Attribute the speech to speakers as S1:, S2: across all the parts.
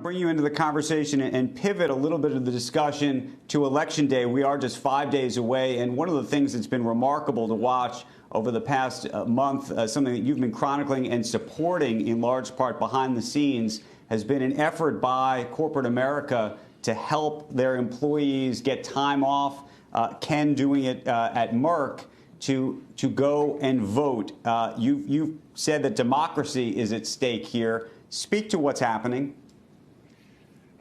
S1: bring you into the conversation and pivot a little bit of the discussion to Election Day. We are just 5 days away, and one of the things that's been remarkable to watch over the past month, something that you've been chronicling and supporting in large part behind the scenes, has been an effort by corporate America to help their employees get time off. Ken doing it at Merck to go and vote. You've said that democracy is at stake here. Speak to what's happening.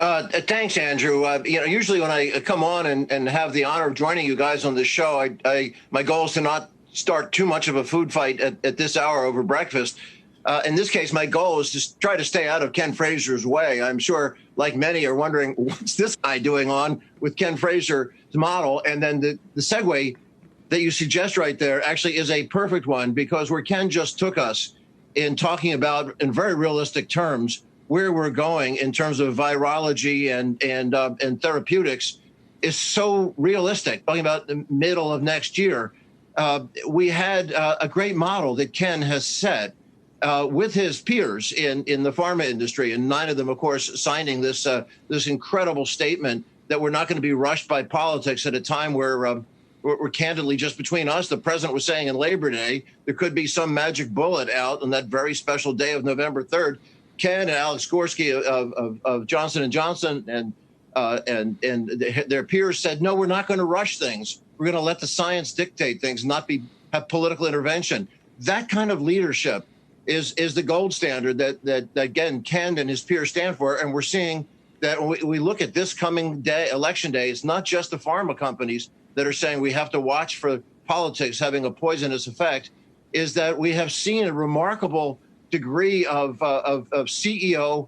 S2: Thanks, Andrew. Usually when I come on and have the honor of joining you guys on this show, my goal is to not start too much of a food fight at this hour over breakfast. In this case, my goal is to try to stay out of Ken Fraser's way. I'm sure, like many, are wondering, what's this guy doing on with Ken Fraser's model? And then the segue that you suggest right there actually is a perfect one, because where Ken just took us in talking about, in very realistic terms, where we're going in terms of virology and therapeutics is so realistic. Talking about the middle of next year, we had a great model that Ken has set with his peers in the pharma industry, and 9 of them, of course, signing this incredible statement that we're not going to be rushed by politics at a time where we're candidly, just between us, the president was saying in Labor Day, there could be some magic bullet out on that very special day of November 3rd. Ken and Alex Gorski of Johnson & Johnson and their peers said, no, we're not going to rush things. We're going to let the science dictate things, not have political intervention. That kind of leadership is the gold standard that again, Ken and his peers stand for. And we're seeing that when we look at this coming day, Election Day, it's not just the pharma companies that are saying we have to watch for politics having a poisonous effect, is that we have seen a remarkable degree of CEO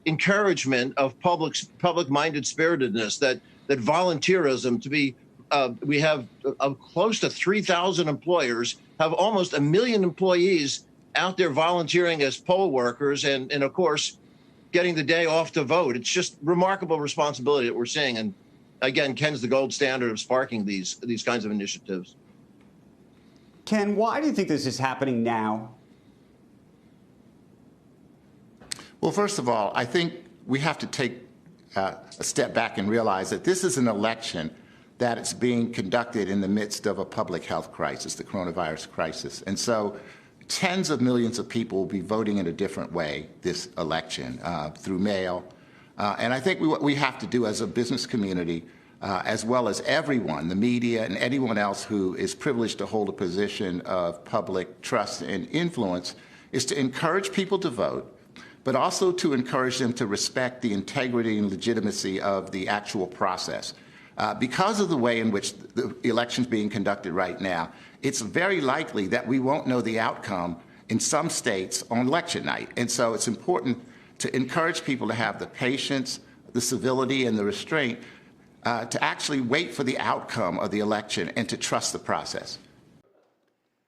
S2: encouragement of public-minded spiritedness, that volunteerism to be, we have close to 3,000 employers, have almost 1 million employees out there volunteering as poll workers and of course, getting the day off to vote. It's just remarkable responsibility that we're seeing. And again, Ken's the gold standard of sparking these kinds of initiatives.
S1: Ken, why do you think this is happening now?
S3: Well, first of all, I think we have to take a step back and realize that this is an election that is being conducted in the midst of a public health crisis, the coronavirus crisis. And so tens of millions of people will be voting in a different way this election through mail. And I think what we have to do as a business community, as well as everyone, the media and anyone else who is privileged to hold a position of public trust and influence, is to encourage people to vote, but also to encourage them to respect the integrity and legitimacy of the actual process. Because of the way in which the election's being conducted right now, it's very likely that we won't know the outcome in some states on election night. And so it's important to encourage people to have the patience, the civility, and the restraint to actually wait for the outcome of the election and to trust the process.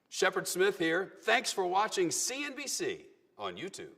S4: Shepard Smith here. Thanks for watching CNBC on YouTube.